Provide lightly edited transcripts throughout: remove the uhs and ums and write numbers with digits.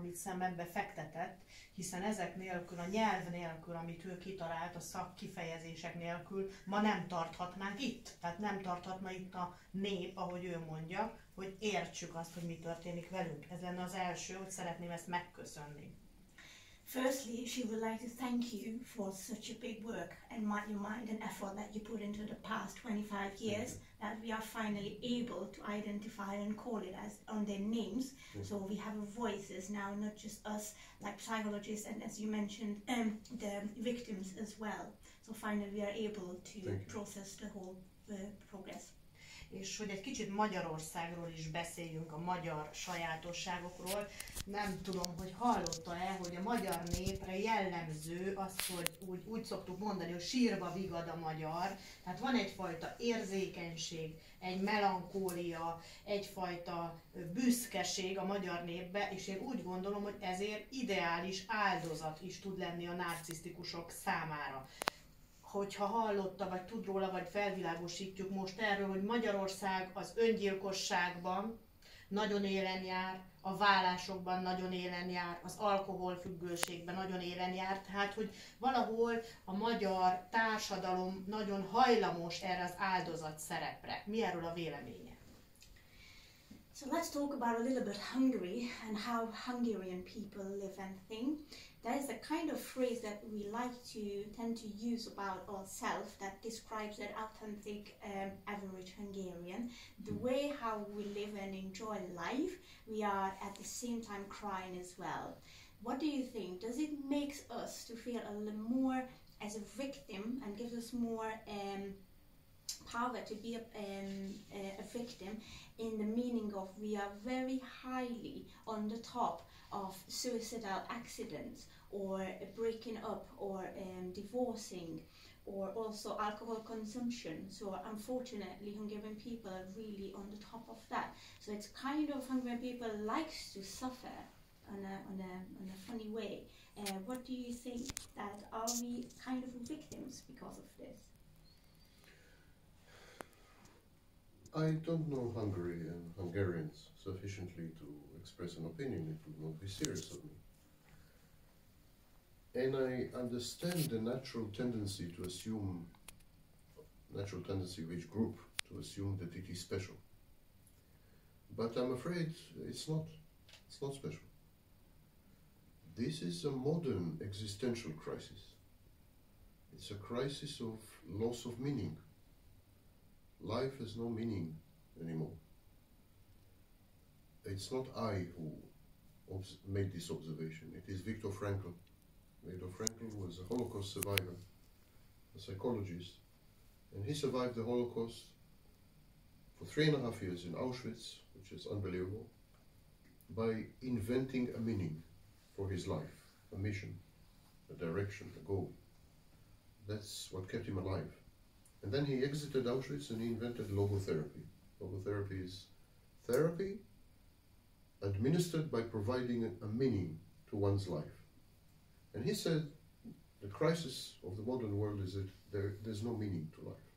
amit szemedbe fektetett, hiszen ezek nélkül, a nyelv nélkül, amit ő kitalált, a szakkifejezések nélkül ma nem tarthatnánk itt. Tehát nem tarthatna itt a nép, ahogy ő mondja, hogy értsük azt, hogy mi történik velünk. Ez lenne az első, hogy szeretném ezt megköszönni. Firstly, she would like to thank you for such a big work and your mind and effort that you put into the past 25 years, that we are finally able to identify and call it as on their names. So we have voices now, not just us, like psychologists, and as you mentioned, the victims as well. So finally we are able to process the whole progress. És hogy egy kicsit Magyarországról is beszéljünk, a magyar sajátosságokról. Nem tudom, hogy hallotta-e, hogy a magyar népre jellemző az, hogy úgy szoktuk mondani, hogy sírva vigad a magyar. Tehát van egyfajta érzékenység, egy melankólia, egyfajta büszkeség a magyar népbe, és én úgy gondolom, hogy ezért ideális áldozat is tud lenni a narcisztikusok számára. Hogyha hallotta, vagy tud róla, vagy felvilágosítjuk most erről, hogy Magyarország az öngyilkosságban nagyon élen jár, a vállásokban nagyon élen jár, az alkoholfüggőségben nagyon élen jár, tehát hogy valahol a magyar társadalom nagyon hajlamos erre az áldozat szerepre. Mi erről a véleménye? So let's talk about a little bit Hungary and how Hungarian people live and think. That is the kind of phrase that we tend to use about ourselves that describes that authentic average Hungarian. The way how we live and enjoy life, we are at the same time crying as well. What do you think? Does it make us to feel a little more as a victim and gives us more power to be a victim, in the meaning of we are very highly on the top of suicidal accidents or breaking up or divorcing or also alcohol consumption. So unfortunately Hungarian people are really on the top of that. So it's kind of Hungarian people likes to suffer on a funny way. What do you think? That are we kind of victims because of this? I don't know Hungary and Hungarians sufficiently to express an opinion. It would not be serious of me. And I understand the natural tendency of each group to assume that it is special. But I'm afraid it's not special. This is a modern existential crisis. It's a crisis of loss of meaning. Life has no meaning anymore. It's not I who made this observation. It is Viktor Frankl. Viktor Frankl was a Holocaust survivor, a psychologist, and he survived the Holocaust for 3.5 years in Auschwitz, which is unbelievable, by inventing a meaning for his life, a mission, a direction, a goal. That's what kept him alive. And then he exited Auschwitz and he invented logotherapy. Logotherapy is therapy administered by providing a meaning to one's life. And he said the crisis of the modern world is that there's no meaning to life.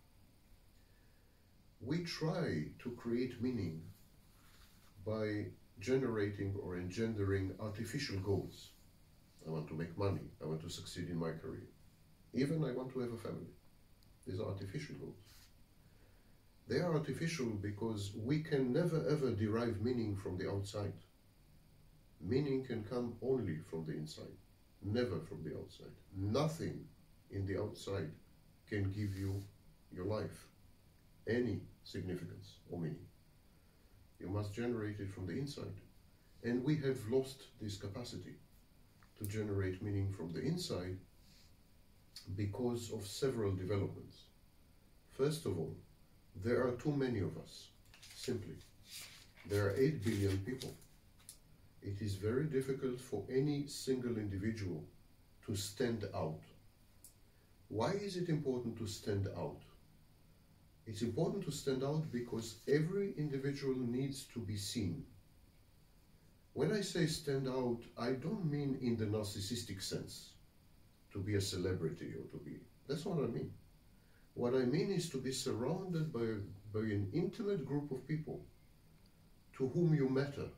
We try to create meaning by generating or engendering artificial goals. I want to make money. I want to succeed in my career. Even I want to have a family. These are artificial goals. They are artificial because we can never ever derive meaning from the outside. Meaning can come only from the inside, never from the outside. Nothing in the outside can give you your life any significance or meaning. You must generate it from the inside. And we have lost this capacity to generate meaning from the inside because of several developments. First of all, there are too many of us, simply. There are 8 billion people. It is very difficult for any single individual to stand out. Why is it important to stand out? It's important to stand out because every individual needs to be seen. When I say stand out, I don't mean in the narcissistic sense, to be a celebrity or to be, that's not what I mean. What I mean is to be surrounded by an intimate group of people to whom you matter,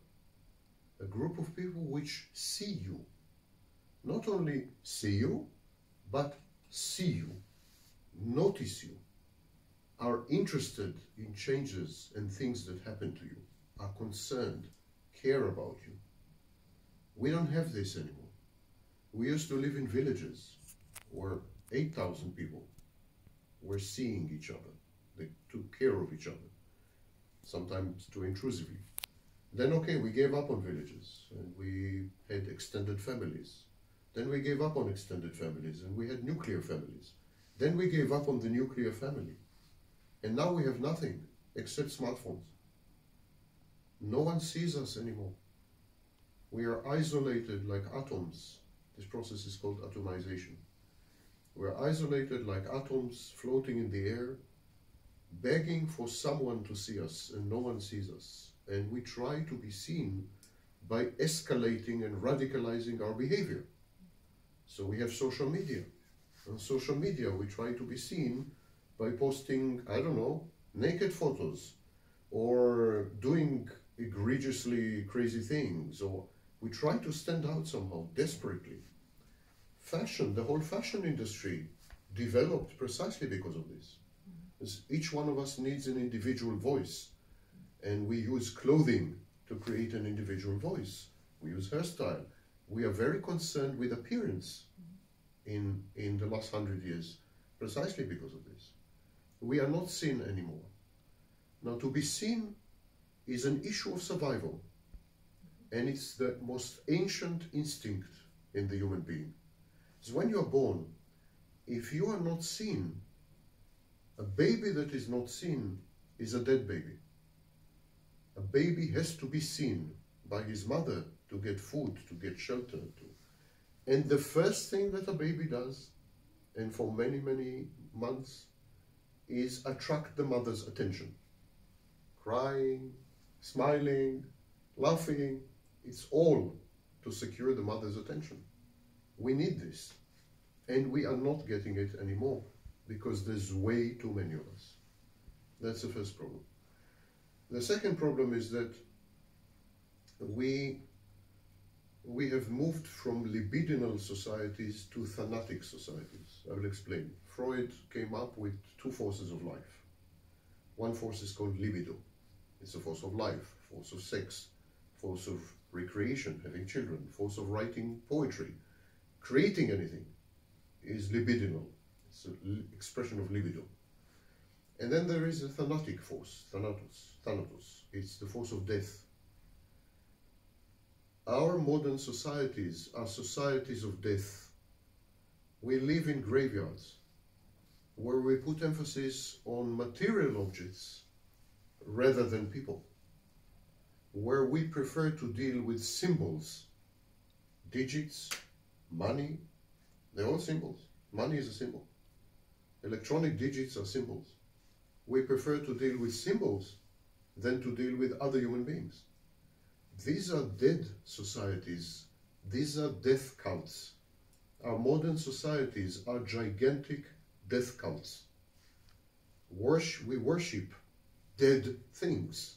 a group of people which see you. Not only see you, but see you, notice you, are interested in changes and things that happen to you, are concerned, care about you. We don't have this anymore. We used to live in villages where 8,000 people were seeing each other. They took care of each other, sometimes too intrusively. Then, okay, we gave up on villages and we had extended families. Then we gave up on extended families and we had nuclear families. Then we gave up on the nuclear family. And now we have nothing except smartphones. No one sees us anymore. We are isolated like atoms. This process is called atomization. We're isolated like atoms floating in the air, begging for someone to see us, and no one sees us. And we try to be seen by escalating and radicalizing our behavior. So we have social media. On social media, we try to be seen by posting, I don't know, naked photos, or doing egregiously crazy things, or we try to stand out somehow, desperately. Fashion, the whole fashion industry developed precisely because of this. Because each one of us needs an individual voice, and we use clothing to create an individual voice. We use hairstyle. We are very concerned with appearance in the last 100 years, precisely because of this. We are not seen anymore. Now, to be seen is an issue of survival, and it's the most ancient instinct in the human being. So when you are born, if you are not seen, a baby that is not seen is a dead baby. A baby has to be seen by his mother to get food, to get shelter. And the first thing that a baby does, and for many, many months, is attract the mother's attention. Crying, smiling, laughing, it's all to secure the mother's attention. We need this, and we are not getting it anymore because there's way too many of us. That's the first problem. The second problem is that we have moved from libidinal societies to thanatic societies. I will explain. Freud came up with two forces of life. One force is called libido. It's a force of life, force of sex, force of recreation, having children, force of writing poetry. Creating anything is libidinal. It's an expression of libido. And then there is a thanatic force, thanatos. It's the force of death. Our modern societies are societies of death. We live in graveyards where we put emphasis on material objects rather than people, where we prefer to deal with symbols, digits, money. They're all symbols. Money is a symbol. Electronic digits are symbols. We prefer to deal with symbols than to deal with other human beings. These are dead societies. These are death cults. Our modern societies are gigantic death cults. We worship dead things.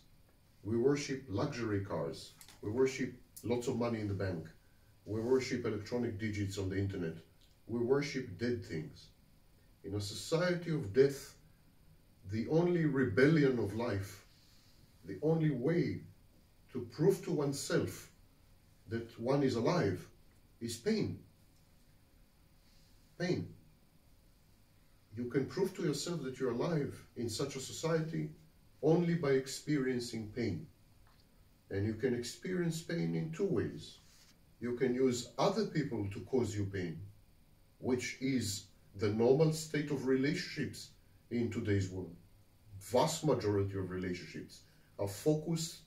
We worship luxury cars. We worship lots of money in the bank. We worship electronic digits on the internet. We worship dead things. In a society of death, the only rebellion of life, the only way to prove to oneself that one is alive is pain. Pain. You can prove to yourself that you're alive in such a society only by experiencing pain. And you can experience pain in two ways. You can use other people to cause you pain, which is the normal state of relationships in today's world. Vast majority of relationships are focused,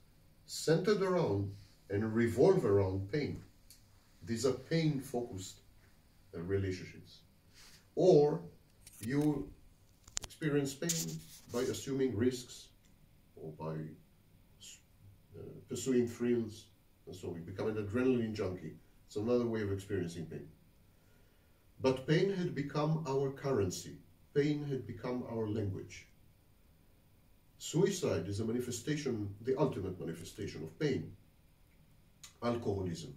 centered around, and revolve around pain. These are pain-focused relationships. Or you experience pain by assuming risks, or by pursuing thrills, and so we become an adrenaline junkie. It's another way of experiencing pain. But pain had become our currency. Pain had become our language. Suicide is a manifestation, the ultimate manifestation of pain. alcoholism.